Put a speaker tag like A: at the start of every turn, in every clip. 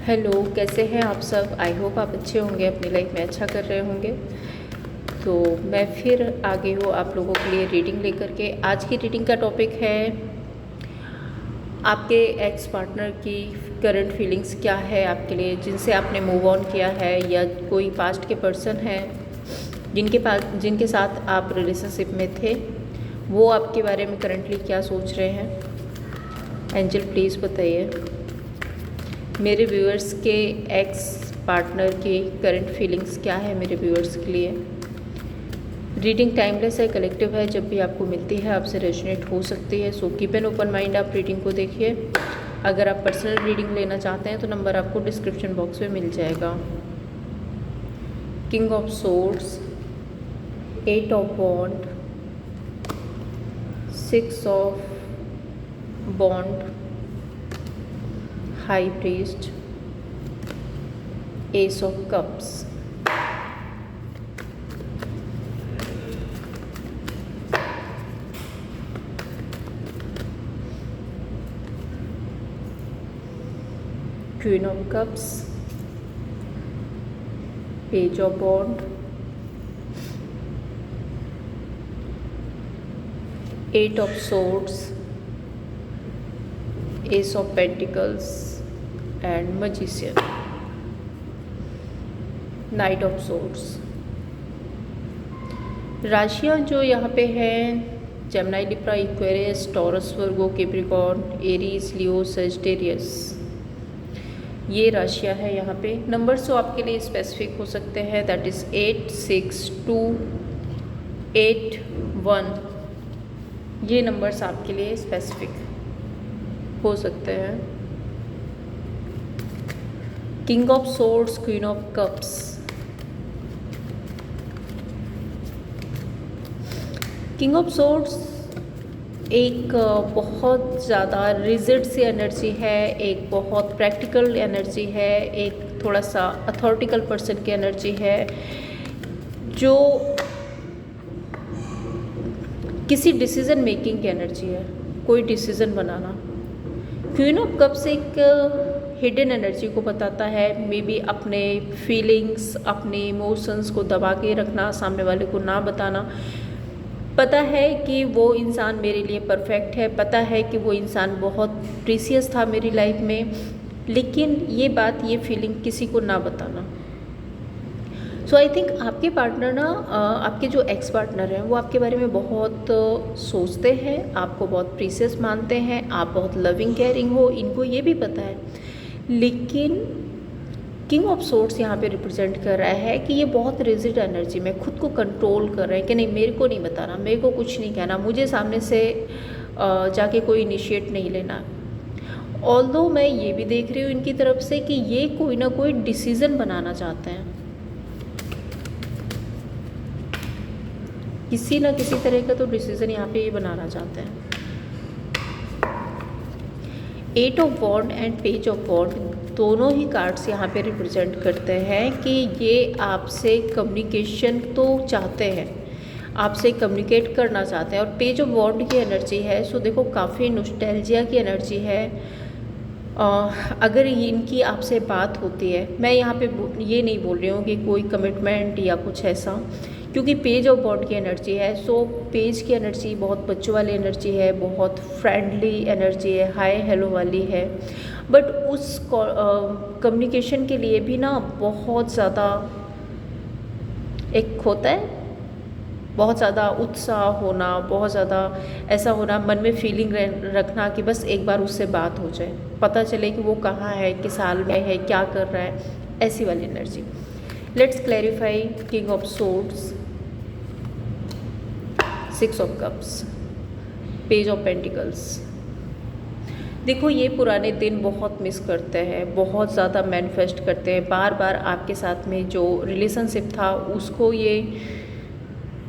A: Hello, कैसे हैं आप सब। आई होप आप अच्छे होंगे, अपनी लाइफ में अच्छा कर रहे होंगे। तो मैं फिर आ गई हूँ आप लोगों के लिए रीडिंग लेकर के। आज की रीडिंग का टॉपिक है आपके एक्स पार्टनर की करंट फीलिंग्स क्या है आपके लिए, जिनसे आपने मूव ऑन किया है, या कोई पास्ट के पर्सन हैं जिनके साथ आप रिलेशनशिप में थे, वो आपके बारे में करंटली क्या सोच रहे हैं। एंजल प्लीज़ बताइए मेरे व्यूअर्स के एक्स पार्टनर की करंट फीलिंग्स क्या है मेरे व्यूअर्स के लिए। रीडिंग टाइमलेस है, कलेक्टिव है, जब भी आपको मिलती है आपसे रेजोनेट हो सकती है। So keep an open mind, आप रीडिंग को देखिए। अगर आप पर्सनल रीडिंग लेना चाहते हैं तो नंबर आपको डिस्क्रिप्शन बॉक्स में मिल जाएगा। King of swords, 8 of wand, 6 of wand, high priest, ace of cups, queen of cups, page of wand, 8 of swords, ace of pentacles and magician, knight of swords. राशियाँ जो यहाँ पे हैं, Gemini, Libra, Aquarius, Taurus, Virgo, Capricorn, Aries, Leo, Sagittarius, ये राशियाँ है यहाँ पे। नंबर्स जो आपके लिए स्पेसिफिक हो सकते हैं, दैट इज़ 8, 6, 2, 8, 1। ये नंबर्स आपके लिए स्पेसिफिक हो सकते हैं। King of swords, queen of cups. King of swords एक बहुत ज़्यादा रिजिड सी एनर्जी है, एक बहुत प्रैक्टिकल एनर्जी है, एक थोड़ा सा अथॉरिटिकल पर्सन की एनर्जी है, जो किसी डिसीज़न मेकिंग की एनर्जी है, कोई decision banana. Queen of cups एक हिडन एनर्जी को बताता है, मे बी अपने फीलिंग्स, अपने इमोशंस को दबा के रखना, सामने वाले को ना बताना। पता है कि वो इंसान मेरे लिए परफेक्ट है, पता है कि वो इंसान बहुत प्रीसियस था मेरी लाइफ में, लेकिन ये बात, ये फीलिंग किसी को ना बताना। सो आई थिंक आपके पार्टनर ना, आपके जो एक्स पार्टनर हैं, वो आपके बारे में बहुत सोचते हैं, आपको बहुत प्रीसियस मानते हैं, आप बहुत लविंग केयरिंग हो, इनको ये भी पता है। लेकिन किंग ऑफ सोर्ड्स यहाँ पे रिप्रेजेंट कर रहा है कि ये बहुत रिजिड एनर्जी में खुद को कंट्रोल कर रहे हैं कि नहीं, मेरे को नहीं बताना, मेरे को कुछ नहीं कहना, मुझे सामने से जाके कोई इनिशिएट नहीं लेना। ऑल्दो मैं ये भी देख रही हूँ इनकी तरफ से कि ये कोई ना कोई डिसीज़न बनाना चाहते हैं, किसी ना किसी तरह का तो डिसीज़न यहाँ पे ये बनाना चाहते हैं। 8 of wand and page of wand दोनों ही कार्ड्स यहाँ पे रिप्रेजेंट करते हैं कि ये आपसे कम्युनिकेशन तो चाहते हैं, आपसे कम्युनिकेट करना चाहते हैं। और पेज ऑफ वॉन्ड की एनर्जी है, सो देखो काफ़ी नॉस्टैल्जिया की एनर्जी है। अगर इनकी आपसे बात होती है, मैं यहाँ पे ये नहीं बोल रही हूँ कि कोई कमिटमेंट या कुछ ऐसा, क्योंकि पेज ऑफ बॉन्ड की एनर्जी है। सो पेज की एनर्जी बहुत बच्चों वाली एनर्जी है, बहुत फ्रेंडली एनर्जी है, हाय हेलो वाली है। बट उस कम्युनिकेशन के लिए भी ना बहुत ज़्यादा एक होता है, बहुत ज़्यादा उत्साह होना, बहुत ज़्यादा ऐसा होना, मन में फीलिंग रखना कि बस एक बार उससे बात हो जाए, पता चले कि वो कहाँ है, किस हाल में है, क्या कर रहा है, ऐसी वाली energy. Let's clarify king of swords, 6 of cups, page of pentacles. देखो ये पुराने दिन बहुत मिस करते हैं, बहुत ज़्यादा मैनिफेस्ट करते हैं, बार बार आपके साथ में जो रिलेशनशिप था उसको ये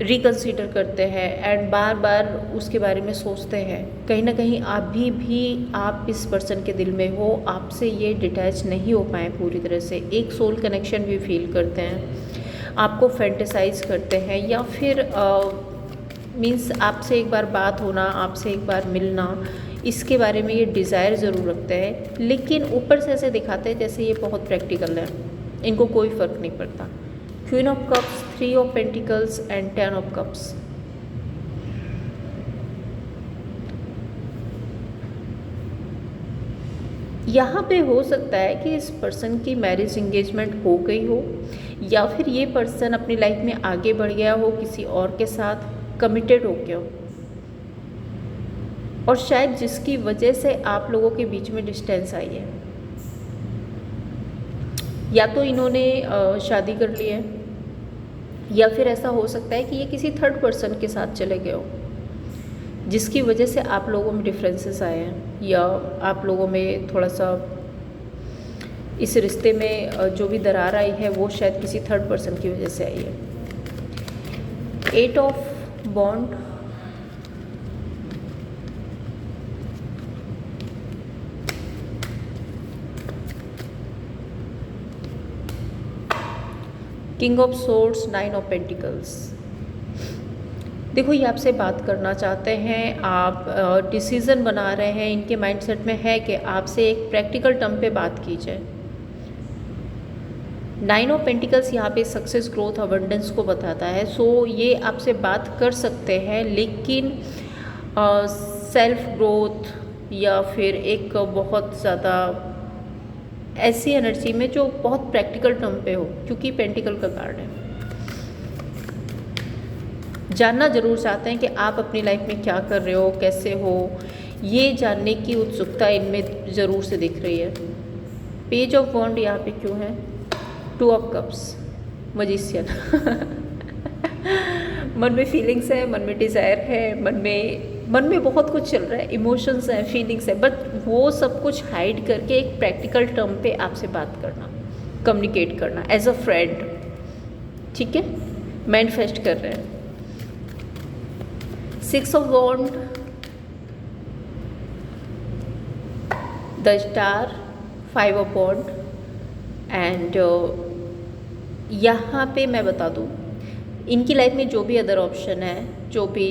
A: रिकन्सिडर करते हैं एंड बार बार उसके बारे में सोचते हैं। कहीं ना कहीं अभी भी आप इस पर्सन के दिल में हो, आपसे ये डिटैच नहीं हो पाए पूरी तरह से, एक सोल कनेक्शन भी फील करते हैं, आपको फैंटेसाइज करते हैं, या फिर मीन्स आपसे एक बार बात होना, आपसे एक बार मिलना, इसके बारे में ये डिज़ायर ज़रूर रखते हैं, लेकिन ऊपर से ऐसे दिखाते हैं जैसे ये बहुत प्रैक्टिकल है, इनको कोई फ़र्क नहीं पड़ता। Queen of cups, 3 of pentacles and 10 of cups. यहाँ पे हो सकता है कि इस पर्सन की मैरिज इंगेजमेंट हो गई हो, या फिर ये पर्सन अपनी लाइफ में आगे बढ़ गया हो, किसी और के साथ कमिटेड हो गया हो, और शायद जिसकी वजह से आप लोगों के बीच में डिस्टेंस आई है। या तो इन्होंने शादी कर ली है, या फिर ऐसा हो सकता है कि ये किसी थर्ड पर्सन के साथ चले गए हो, जिसकी वजह से आप लोगों में डिफरेंसेस आए हैं, या आप लोगों में थोड़ा सा इस रिश्ते में जो भी दरार आई है वो शायद किसी थर्ड पर्सन की वजह से आई है। 8 of bond, king of swords, 9 of pentacles. देखो ये आपसे बात करना चाहते हैं, आप डिसीज़न बना रहे हैं, इनके माइंडसेट में है कि आपसे एक प्रैक्टिकल टर्म पे बात की जाए। 9 ऑफ पेंटिकल्स यहाँ पे सक्सेस, ग्रोथ, अबंडेंस को बताता है। सो ये आपसे बात कर सकते हैं, लेकिन सेल्फ ग्रोथ या फिर एक बहुत ज़्यादा ऐसी एनर्जी में जो बहुत प्रैक्टिकल टर्म पे हो, क्योंकि पेंटिकल का कार्ड है। जानना ज़रूर चाहते हैं कि आप अपनी लाइफ में क्या कर रहे हो, कैसे हो, ये जानने की उत्सुकता इनमें ज़रूर से दिख रही है। पेज ऑफ वॉन्ड यहाँ पे क्यों है? 2 ऑफ कप्स, मजिशियन। मन में फीलिंग्स है, मन में डिज़ायर है, मन में बहुत कुछ चल रहा है, इमोशंस हैं, फीलिंग्स है, बट वो सब कुछ हाइड करके एक प्रैक्टिकल टर्म पे आपसे बात करना, कम्युनिकेट करना एज अ फ्रेंड, ठीक है, मैनिफेस्ट कर रहे हैं। 6 of wand, the star, 5 of wand and यहाँ पे मैं बता दूँ, इनकी लाइफ में जो भी अदर ऑप्शन है, जो भी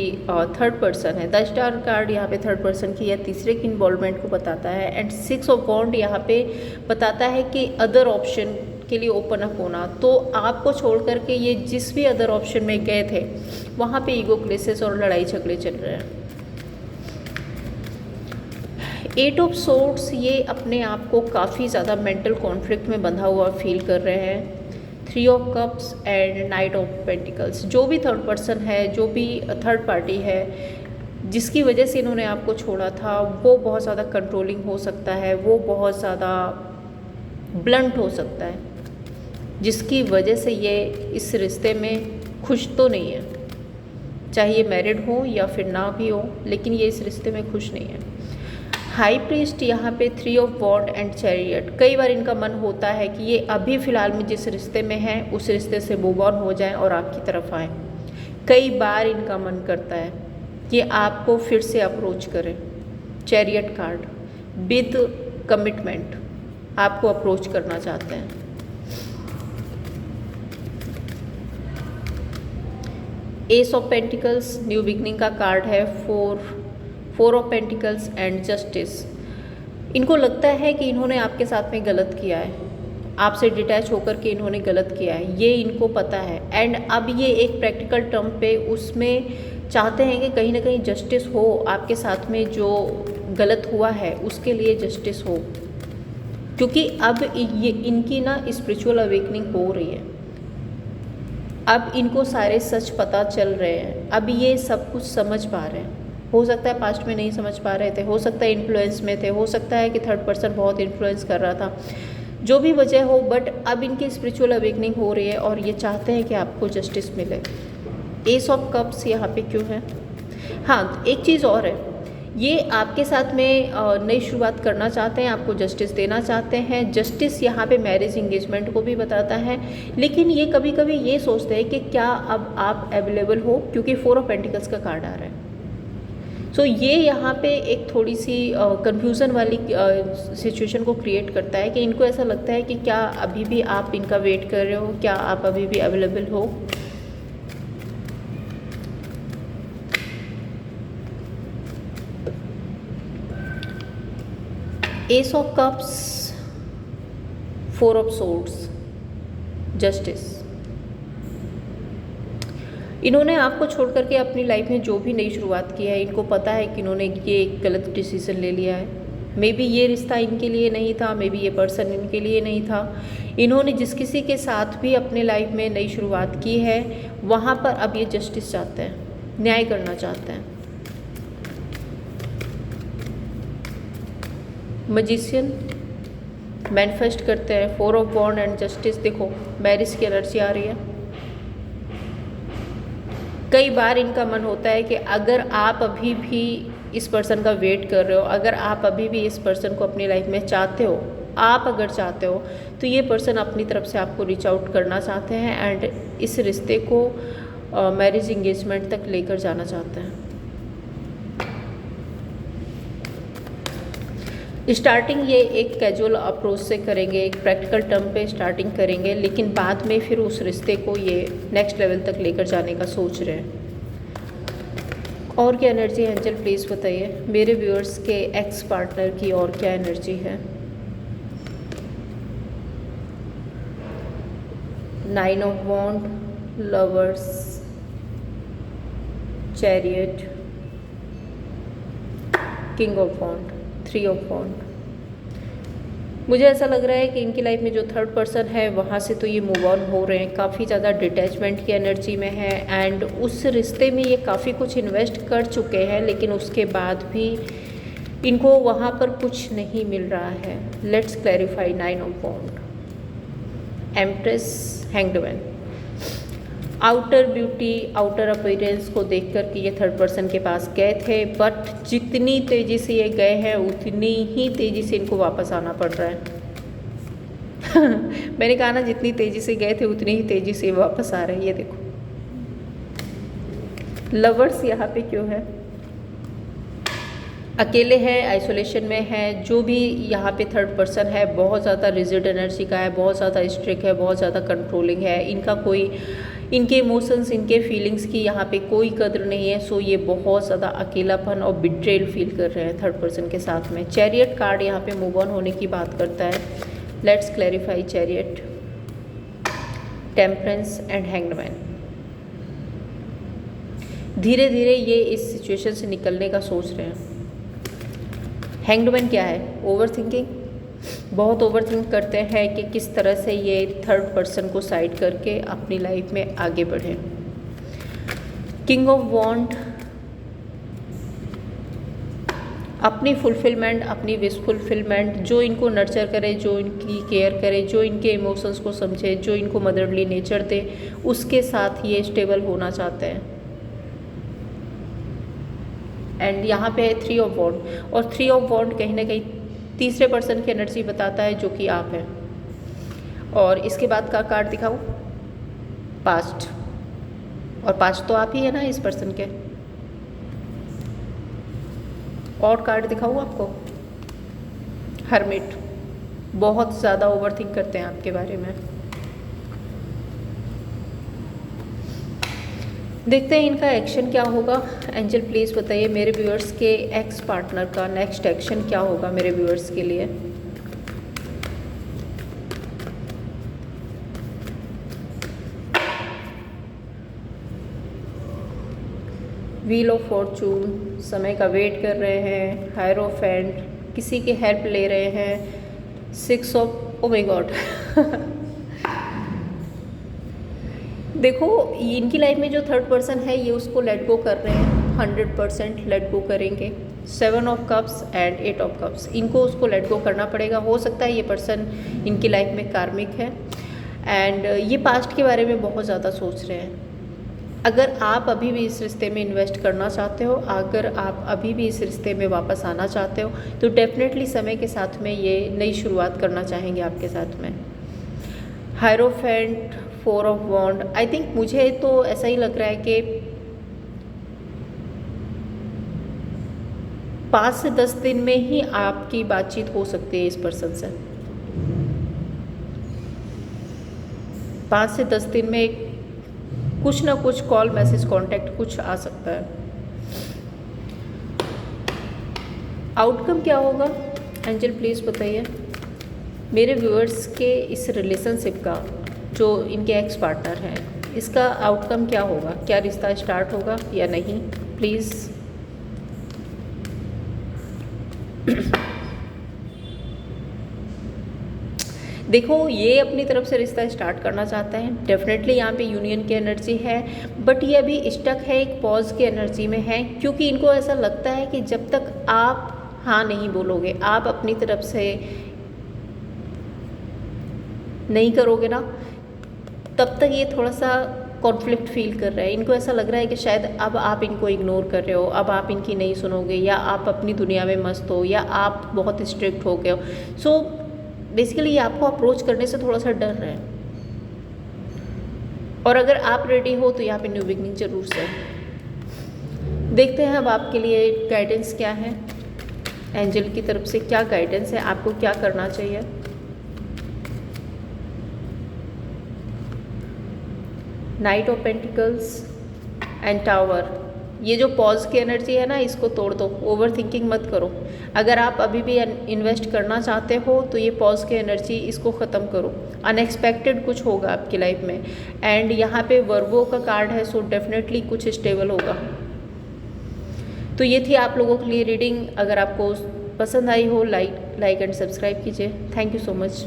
A: थर्ड पर्सन है, द स्टार कार्ड यहाँ पे थर्ड पर्सन की या तीसरे की इन्वॉल्वमेंट को बताता है, एंड 6 ऑफ वॉन्ड यहाँ पे बताता है कि अदर ऑप्शन के लिए ओपन अप होना। तो आपको छोड़ करके ये जिस भी अदर ऑप्शन में गए थे वहाँ पे ईगो क्लेसेस और लड़ाई झगड़े चल रहे हैं। 8 ऑफ सोर्ड्स, ये अपने आप को काफ़ी ज़्यादा मेंटल कॉन्फ्लिक्ट में बंधा हुआ फील कर रहे हैं। 3 of cups and 9 of pentacles, जो भी थर्ड पर्सन है, जो भी थर्ड पार्टी है, जिसकी वजह से इन्होंने आपको छोड़ा था, वो बहुत ज़्यादा कंट्रोलिंग हो सकता है, वो बहुत ज़्यादा ब्लंट हो सकता है, जिसकी वजह से ये इस रिश्ते में खुश तो नहीं है। चाहे ये मैरिड हो या फिर ना भी हो, लेकिन ये इस रिश्ते में खुश नहीं है। हाई प्रीस्ट यहाँ पे 3 ऑफ वॉन्ड एंड चैरियट, कई बार इनका मन होता है कि ये अभी फ़िलहाल में जिस रिश्ते में है उस रिश्ते से मूव ऑन हो जाए और आपकी तरफ आए। कई बार इनका मन करता है कि आपको फिर से अप्रोच करें। चैरियट कार्ड, विद कमिटमेंट आपको अप्रोच करना चाहते हैं। S of pentacles, new beginning का कार्ड है। 4 ऑफ पेंटिकल्स एंड जस्टिस, इनको लगता है कि इन्होंने आपके साथ में गलत किया है, आपसे डिटैच होकर के इन्होंने गलत किया है, ये इनको पता है। एंड अब ये एक प्रैक्टिकल टर्म पे उसमें चाहते हैं कि कहीं ना कहीं जस्टिस हो, आपके साथ में जो गलत हुआ है उसके लिए जस्टिस हो, क्योंकि अब ये इनकी ना स्पिरिचुअल अवेकनिंग हो रही है। अब इनको सारे सच पता चल रहे हैं, अब ये सब कुछ समझ पा रहे हैं। हो सकता है पास्ट में नहीं समझ पा रहे थे, हो सकता है इन्फ्लुएंस में थे, हो सकता है कि थर्ड पर्सन बहुत इन्फ्लुएंस कर रहा था, जो भी वजह हो, बट अब इनकी स्पिरिचुअल अवेकनिंग हो रही है और ये चाहते हैं कि आपको जस्टिस मिले। एस ऑफ कप्स यहाँ पे क्यों है? हाँ, एक चीज़ और है, ये आपके साथ में नई शुरुआत करना चाहते हैं, आपको जस्टिस देना चाहते हैं। जस्टिस यहाँ पे मैरिज इंगेजमेंट को भी बताता है, लेकिन ये कभी कभी ये सोचते हैं कि क्या अब आप अवेलेबल हो, क्योंकि 4 ऑफ पेंटिकल्स का कार्ड आ रहा है। सो ये यहाँ पे एक थोड़ी सी कन्फ्यूज़न वाली सिचुएशन को क्रिएट करता है कि इनको ऐसा लगता है कि क्या अभी भी आप इनका वेट कर रहे हो, क्या आप अभी भी अवेलेबल हो। S of cups, four of swords, justice. इन्होंने आपको छोड़ करके अपनी लाइफ में जो भी नई शुरुआत की है, इनको पता है कि इन्होंने ये एक गलत डिसीज़न ले लिया है। मे बी ये रिश्ता इनके लिए नहीं था, मे बी ये पर्सन इनके लिए नहीं था। इन्होंने जिस किसी के साथ भी अपने लाइफ में नई शुरुआत की है, वहाँ पर अब ये जस्टिस चाहते हैं, न्याय करना चाहते हैं। मैजिशियन मैनिफेस्ट करते हैं, four of wand and justice. देखो मैरिज की एनर्जी आ रही है। कई बार इनका मन होता है कि अगर आप अभी भी इस पर्सन का वेट कर रहे हो, अगर आप अभी भी इस पर्सन को अपनी लाइफ में चाहते हो, आप अगर चाहते हो तो ये पर्सन अपनी तरफ से आपको रीच आउट करना चाहते हैं एंड इस रिश्ते को मैरिज इंगेजमेंट तक लेकर जाना चाहते हैं। स्टार्टिंग ये एक कैजुअल अप्रोच से करेंगे, एक प्रैक्टिकल टर्म पे स्टार्टिंग करेंगे, लेकिन बाद में फिर उस रिश्ते को ये नेक्स्ट लेवल तक लेकर जाने का सोच रहे हैं। और क्या एनर्जी है एंजल, प्लीज़ बताइए मेरे व्यूअर्स के एक्स पार्टनर की और क्या एनर्जी है। 9 of wand, lovers, chariot, king of wand, 3 of wand. मुझे ऐसा लग रहा है कि इनकी लाइफ में जो थर्ड पर्सन है वहाँ से तो ये मूव ऑन हो रहे हैं, काफ़ी ज़्यादा डिटैचमेंट की एनर्जी में है एंड उस रिश्ते में ये काफ़ी कुछ इन्वेस्ट कर चुके हैं, लेकिन उसके बाद भी इनको वहाँ पर कुछ नहीं मिल रहा है। Let's clarify 9 of wand, empress, hanged man. Outer beauty, outer appearance को देख कर के ये थर्ड पर्सन के पास गए थे, बट जितनी तेज़ी से ये गए हैं उतनी ही तेज़ी से इनको वापस आना पड़ रहा है। मैंने कहा ना, जितनी तेज़ी से गए थे उतनी ही तेज़ी से वापस आ रहे हैं। ये देखो लवर्स यहाँ पे क्यों है, अकेले है, आइसोलेशन में है। जो भी यहाँ पे थर्ड पर्सन है बहुत ज़्यादा रिजिड एनर्जी का है, बहुत ज़्यादा स्ट्रिक्ट है, बहुत ज़्यादा कंट्रोलिंग है। इनका कोई, इनके इमोशंस, इनके फीलिंग्स की यहाँ पे कोई कदर नहीं है। सो ये बहुत ज़्यादा अकेलापन और बिट्रेल फील कर रहे हैं थर्ड पर्सन के साथ में। चैरियट कार्ड यहाँ पे मूव ऑन होने की बात करता है। Let's clarify chariot, temperance and hanged man. धीरे धीरे ये इस सिचुएशन से निकलने का सोच रहे हैं। हैंग्ड मैन क्या है, ओवर थिंकिंग, बहुत ओवर थिंक करते हैं कि किस तरह से ये थर्ड पर्सन को साइड करके अपनी लाइफ में आगे बढ़ें। किंग ऑफ वॉन्ड, अपनी फुलफिलमेंट, अपनी विश फुलफिलमेंट, जो इनको नर्चर करे, जो इनकी केयर करे, जो इनके इमोशंस को समझे, जो इनको मदरली नेचर दे, उसके साथ ये स्टेबल होना चाहते हैं। एंड यहाँ पे है 3 ऑफ वॉन्ड, और 3 ऑफ वॉन्ड कहीं ना कहीं तीसरे पर्सन की एनर्जी बताता है, जो कि आप हैं। और इसके बाद का कार्ड दिखाऊं, पास्ट, और पास्ट तो आप ही है ना इस पर्सन के। और कार्ड दिखाऊं आपको, हर्मिट, बहुत ज़्यादा ओवरथिंक करते हैं आपके बारे में। देखते हैं इनका एक्शन क्या होगा। एंजल प्लीज़ बताइए मेरे व्यूअर्स के एक्स पार्टनर का नेक्स्ट एक्शन क्या होगा मेरे व्यूअर्स के लिए। व्हील ऑफ फॉर्चून, समय का वेट कर रहे हैं। हायरोफेंट, किसी की हेल्प ले रहे हैं। 6 ऑफ, ओ माय गॉड देखो इनकी लाइफ में जो थर्ड पर्सन है ये उसको लेट गो कर रहे हैं, 100% लेट गो करेंगे। 7 of cups and 8 of cups, इनको उसको लेट गो करना पड़ेगा। हो सकता है ये पर्सन इनकी लाइफ में कार्मिक है एंड ये पास्ट के बारे में बहुत ज़्यादा सोच रहे हैं। अगर आप अभी भी इस रिश्ते में इन्वेस्ट करना चाहते हो, अगर आप अभी भी इस रिश्ते में वापस आना चाहते हो, तो डेफिनेटली समय के साथ में ये नई शुरुआत करना चाहेंगे आपके साथ में। Hierophant, 4 of wand, I think मुझे तो ऐसा ही लग रहा है कि 5 से 10 दिन में ही आपकी बातचीत हो सकती है इस पर्सन से। 5 से 10 दिन में कुछ ना कुछ कॉल, मैसेज, कांटेक्ट कुछ आ सकता है। आउटकम क्या होगा एंजल प्लीज़ बताइए मेरे व्यूअर्स के इस रिलेशनशिप का, जो इनके एक्स पार्टनर हैं, इसका आउटकम क्या होगा? क्या रिश्ता स्टार्ट होगा या नहीं? प्लीज़। देखो, ये अपनी तरफ से रिश्ता स्टार्ट करना चाहते हैं। डेफिनेटली यहाँ पे यूनियन की एनर्जी है, बट ये अभी स्टक है, एक पॉज की एनर्जी में है, क्योंकि इनको ऐसा लगता है कि जब तक आप हाँ नहीं बोलोगे, आप अपनी तरफ से नहीं करोगे ना, तब तक ये थोड़ा सा कॉन्फ्लिक्ट फील कर रहा है। इनको ऐसा लग रहा है कि शायद अब आप इनको इग्नोर कर रहे हो, अब आप इनकी नहीं सुनोगे, या आप अपनी दुनिया में मस्त हो, या आप बहुत स्ट्रिक्ट हो गए हो। सो बेसिकली ये आपको अप्रोच करने से थोड़ा सा डर रहे हैं, और अगर आप रेडी हो तो यहाँ पे न्यू बिगनिंग जरूर से। देखते हैं अब आपके लिए गाइडेंस क्या है, एंजल की तरफ से क्या गाइडेंस है, आपको क्या करना चाहिए। Night of pentacles and tower. ये जो पॉज की एनर्जी है ना, इसको तोड़ दो, ओवर थिंकिंग मत करो। अगर आप अभी भी इन्वेस्ट करना चाहते हो तो ये पॉज की एनर्जी, इसको ख़त्म करो। अनएक्सपेक्टेड कुछ होगा आपकी लाइफ में, एंड यहाँ पे वर्वो का कार्ड है, सो डेफिनेटली कुछ स्टेबल होगा। तो ये थी आप लोगों के लिए रीडिंग। अगर आपको पसंद आई हो, लाइक एंड सब्सक्राइब कीजिए। Thank you so much.